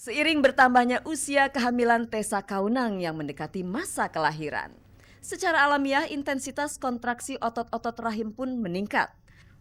Seiring bertambahnya usia kehamilan Tessa Kaunang yang mendekati masa kelahiran, secara alamiah intensitas kontraksi otot-otot rahim pun meningkat.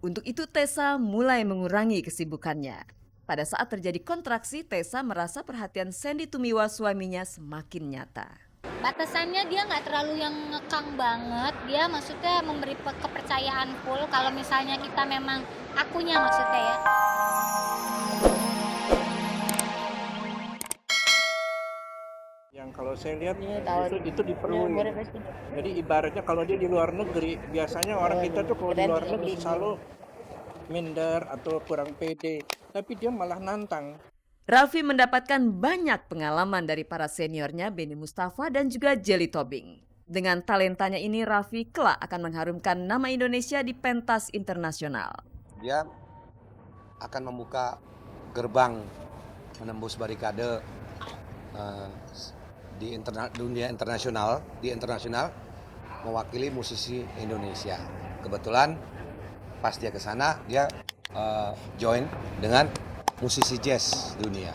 Untuk itu Tessa mulai mengurangi kesibukannya. Pada saat terjadi kontraksi, Tessa merasa perhatian Sandy Tumiwa suaminya semakin nyata. Batasannya dia nggak terlalu yang ngekang banget, dia maksudnya memberi kepercayaan full kalau misalnya kita memang akunya maksudnya ya. Yang kalau saya lihat Iya, itu diperluin. Jadi ibaratnya kalau dia di luar negeri, biasanya orang kita tuh kalau di luar negeri selalu minder atau kurang pede, tapi dia malah nantang. Raffi mendapatkan banyak pengalaman dari para seniornya Benny Mustafa dan juga Jelly Tobing. Dengan talentanya ini Raffi kelak akan mengharumkan nama Indonesia di pentas internasional. Dia akan membuka gerbang menembus barikade di dunia internasional, mewakili musisi Indonesia. Kebetulan pas dia ke sana dia join dengan musisi jazz dunia.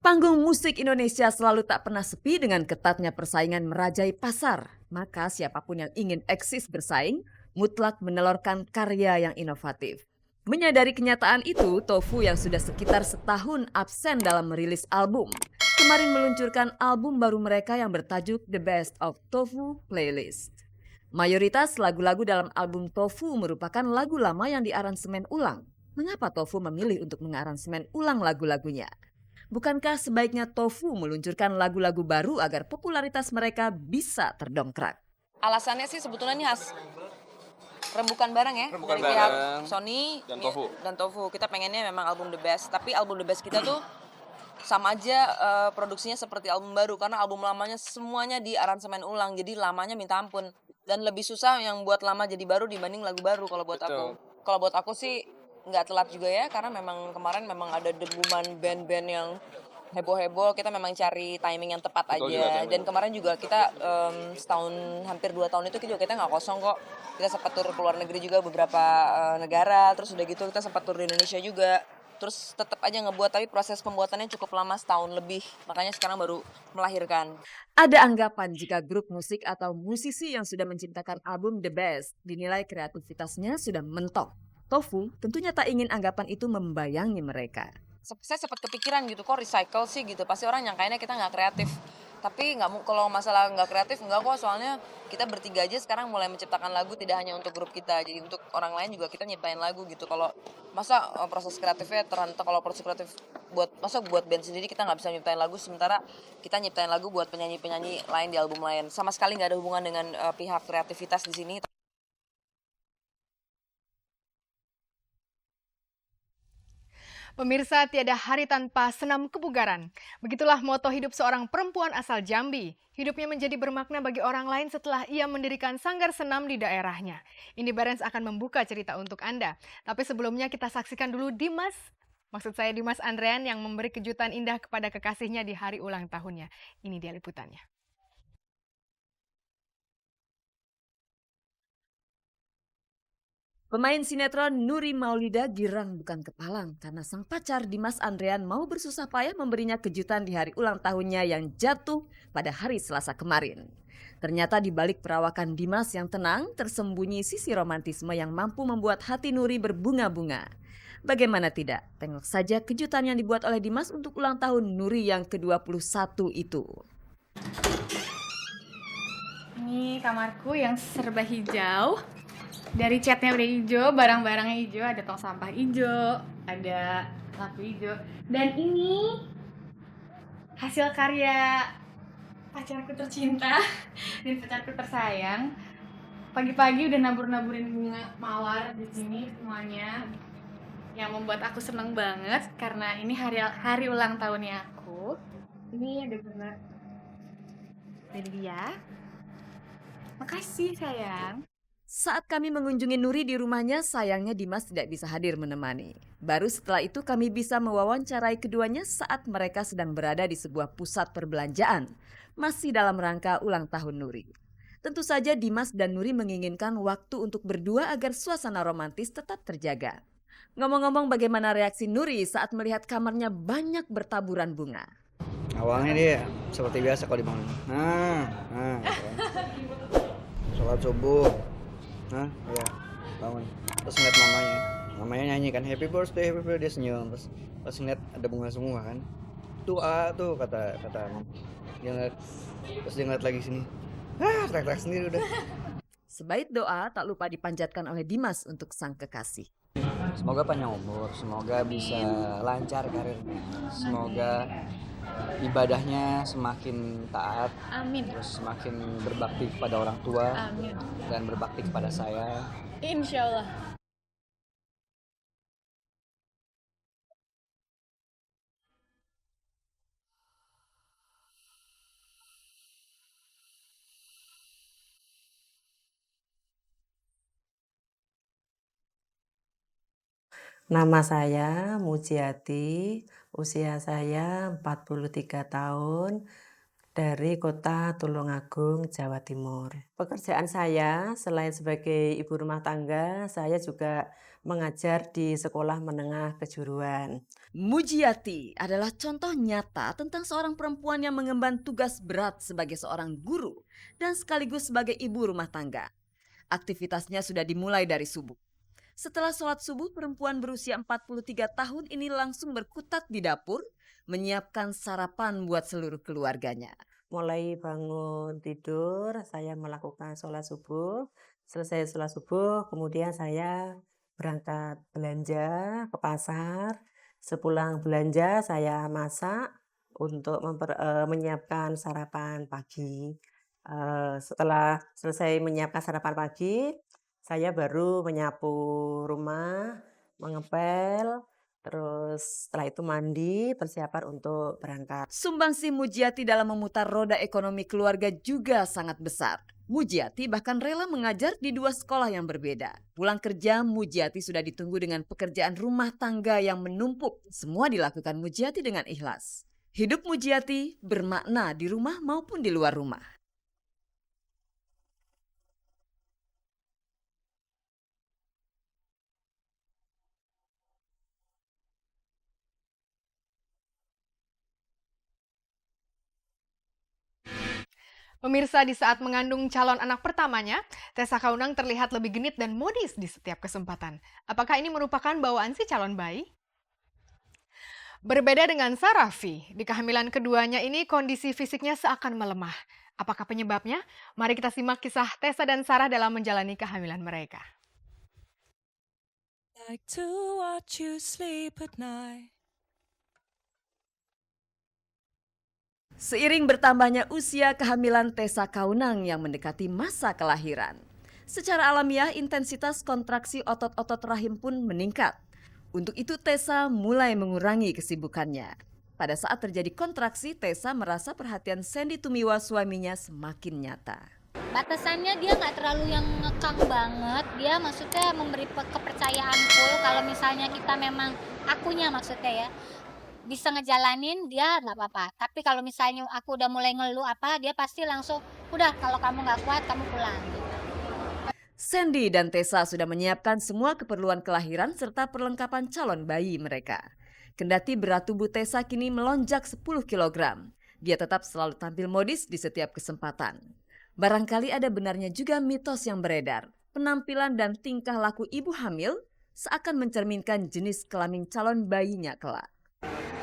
Panggung musik Indonesia selalu tak pernah sepi dengan ketatnya persaingan merajai pasar. Maka siapapun yang ingin eksis bersaing, mutlak menelurkan karya yang inovatif. Menyadari kenyataan itu, Tofu yang sudah sekitar setahun absen dalam merilis album, kemarin meluncurkan album baru mereka yang bertajuk The Best of Tofu Playlist. Mayoritas lagu-lagu dalam album Tofu merupakan lagu lama yang diaransemen ulang. Mengapa Tofu memilih untuk mengaransemen ulang lagu-lagunya? Bukankah sebaiknya Tofu meluncurkan lagu-lagu baru agar popularitas mereka bisa terdongkrak? Alasannya sih sebetulnya ini rembukan bareng ya Rembukan dari pihak bareng Sony dan Tofu. Kita pengennya memang album The Best, tapi album The Best kita tuh sama aja produksinya seperti album baru karena album lamanya semuanya di aransemen ulang, jadi lamanya minta ampun dan lebih susah yang buat lama jadi baru dibanding lagu baru kalau buat aku. Kalau buat aku sih nggak telat juga ya karena memang kemarin memang ada debuman band-band yang heboh-heboh, kita memang cari timing yang tepat aja. Dan kemarin juga kita setahun hampir 2 tahun itu kita nggak kosong kok. Kita sempat tur ke luar negeri juga beberapa negara, terus udah gitu kita sempat tur di Indonesia juga. Terus tetap aja ngebuat, tapi proses pembuatannya cukup lama, setahun lebih. Makanya sekarang baru melahirkan. Ada anggapan jika grup musik atau musisi yang sudah menciptakan album The Best dinilai kreativitasnya sudah mentok. Tofu tentunya tak ingin anggapan itu membayangi mereka. Saya sempat kepikiran gitu, kok recycle sih gitu. Pasti orang nyangkainnya kita nggak kreatif. Tapi kalau masalah nggak kreatif nggak kok, soalnya kita bertiga aja sekarang mulai menciptakan lagu tidak hanya untuk grup kita, jadi untuk orang lain juga kita nyiptain lagu gitu. Kalau masa proses kreatifnya kalau proses kreatif buat band sendiri kita nggak bisa nyiptain lagu, sementara kita nyiptain lagu buat penyanyi-penyanyi lain di album lain. Sama sekali nggak ada hubungan dengan pihak kreativitas di sini. Pemirsa, tiada hari tanpa senam kebugaran. Begitulah moto hidup seorang perempuan asal Jambi. Hidupnya menjadi bermakna bagi orang lain setelah ia mendirikan sanggar senam di daerahnya. Ini Barens akan membuka cerita untuk Anda. Tapi sebelumnya kita saksikan dulu Dimas Andrean yang memberi kejutan indah kepada kekasihnya di hari ulang tahunnya. Ini dia liputannya. Pemain sinetron Nuri Maulida girang bukan kepalang karena sang pacar Dimas Andrean mau bersusah payah memberinya kejutan di hari ulang tahunnya yang jatuh pada hari Selasa kemarin. Ternyata di balik perawakan Dimas yang tenang tersembunyi sisi romantisme yang mampu membuat hati Nuri berbunga-bunga. Bagaimana tidak? Tengok saja kejutan yang dibuat oleh Dimas untuk ulang tahun Nuri yang ke-21 itu. Ini kamarku yang serba hijau. Dari catnya udah hijau, barang-barangnya hijau, ada tong sampah hijau, ada lampu hijau. Dan ini hasil karya pacarku tercinta dan pacarku tersayang. Pagi-pagi udah nabur-naburin bunga mawar di sini semuanya, yang membuat aku seneng banget karena ini hari ulang tahunnya aku. Ini ada bunga dari dia. Makasih sayang. Saat kami mengunjungi Nuri di rumahnya, sayangnya Dimas tidak bisa hadir menemani. Baru setelah itu kami bisa mewawancarai keduanya saat mereka sedang berada di sebuah pusat perbelanjaan, masih dalam rangka ulang tahun Nuri. Tentu saja Dimas dan Nuri menginginkan waktu untuk berdua agar suasana romantis tetap terjaga. Ngomong-ngomong, bagaimana reaksi Nuri saat melihat kamarnya banyak bertaburan bunga? Awalnya dia seperti biasa kalau dibangun. Gitu kan. Sholat subuh. Ya, bangun. Terus ngeliat mamanya. Mamanya nyanyi kan happy birthday, dia senyum. Terus pas ngeliat ada bunga semua kan. Tuh kata mama. Terus dia ngeliat lagi sini. Teriak-teriak sendiri udah. Sebaik doa tak lupa dipanjatkan oleh Dimas untuk sang kekasih. Semoga panjang umur, semoga bisa lancar karirnya, semoga ibadahnya semakin taat, Amin. terus semakin berbakti kepada orang tua Amin. dan berbakti kepada saya. Insya Allah. Nama saya Mujiati, usia saya 43 tahun, dari kota Tulungagung, Jawa Timur. Pekerjaan saya selain sebagai ibu rumah tangga, saya juga mengajar di sekolah menengah kejuruan. Mujiati adalah contoh nyata tentang seorang perempuan yang mengemban tugas berat sebagai seorang guru dan sekaligus sebagai ibu rumah tangga. Aktivitasnya sudah dimulai dari subuh. Setelah sholat subuh, perempuan berusia 43 tahun ini langsung berkutat di dapur, menyiapkan sarapan buat seluruh keluarganya. Mulai bangun tidur, saya melakukan sholat subuh. Selesai sholat subuh, kemudian saya berangkat belanja ke pasar. Sepulang belanja, saya masak untuk menyiapkan sarapan pagi. Setelah selesai menyiapkan sarapan pagi, saya baru menyapu rumah, mengepel, terus setelah itu mandi, persiapan untuk berangkat. Sumbangsi Mujiati dalam memutar roda ekonomi keluarga juga sangat besar. Mujiati bahkan rela mengajar di 2 sekolah yang berbeda. Pulang kerja, Mujiati sudah ditunggu dengan pekerjaan rumah tangga yang menumpuk. Semua dilakukan Mujiati dengan ikhlas. Hidup Mujiati bermakna di rumah maupun di luar rumah. Pemirsa, di saat mengandung calon anak pertamanya, Tessa Kaunang terlihat lebih genit dan modis di setiap kesempatan. Apakah ini merupakan bawaan si calon bayi? Berbeda dengan Sarafi, di kehamilan keduanya ini kondisi fisiknya seakan melemah. Apakah penyebabnya? Mari kita simak kisah Tessa dan Sarah dalam menjalani kehamilan mereka. Like to watch you sleep at night. Seiring bertambahnya usia kehamilan Tessa Kaunang yang mendekati masa kelahiran, secara alamiah intensitas kontraksi otot-otot rahim pun meningkat. Untuk itu Tessa mulai mengurangi kesibukannya. Pada saat terjadi kontraksi, Tessa merasa perhatian Sandy Tumiwa suaminya semakin nyata. Batasannya dia nggak terlalu yang ngekang banget, dia maksudnya memberi kepercayaan full kalau misalnya kita memang akunya maksudnya ya bisa ngejalanin, dia nggak apa-apa. Tapi kalau misalnya aku udah mulai ngeluh apa, dia pasti langsung udah kalau kamu nggak kuat kamu pulang. Sandy dan Tessa sudah menyiapkan semua keperluan kelahiran serta perlengkapan calon bayi mereka. Kendati berat tubuh Tessa kini melonjak 10 kg, dia tetap selalu tampil modis di setiap kesempatan. Barangkali ada benarnya juga mitos yang beredar. Penampilan dan tingkah laku ibu hamil seakan mencerminkan jenis kelamin calon bayinya kelak.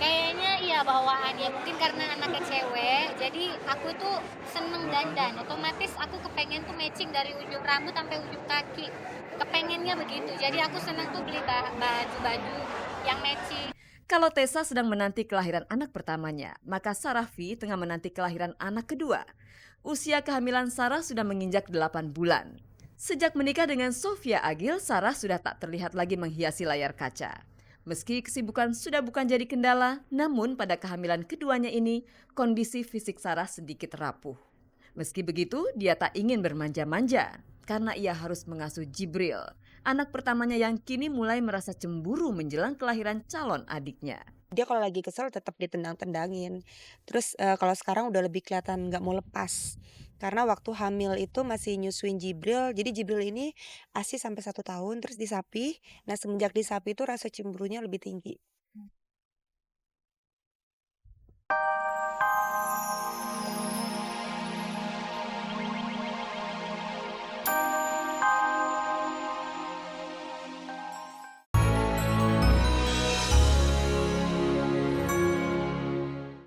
Kayaknya iya bawaannya, mungkin karena anaknya cewek, jadi aku tuh seneng dandan. Otomatis aku kepengen tuh matching dari ujung rambut sampai ujung kaki. Kepengennya begitu, jadi aku seneng tuh beli baju-baju yang matching. Kalau Tessa sedang menanti kelahiran anak pertamanya, maka Sarafi tengah menanti kelahiran anak kedua. Usia kehamilan Sarah sudah menginjak 8 bulan. Sejak menikah dengan Sofia Agil, Sarah sudah tak terlihat lagi menghiasi layar kaca. Meski kesibukan sudah bukan jadi kendala, namun pada kehamilan keduanya ini, kondisi fisik Sarah sedikit rapuh. Meski begitu, dia tak ingin bermanja-manja, karena ia harus mengasuh Jibril, anak pertamanya yang kini mulai merasa cemburu menjelang kelahiran calon adiknya. Dia kalau lagi kesel tetap ditendang-tendangin. Terus kalau sekarang udah lebih kelihatan nggak mau lepas. Karena waktu hamil itu masih nyusuin Jibril. Jadi Jibril ini ASI sampai 1 tahun terus disapi. Nah semenjak disapi itu rasa cemburunya lebih tinggi.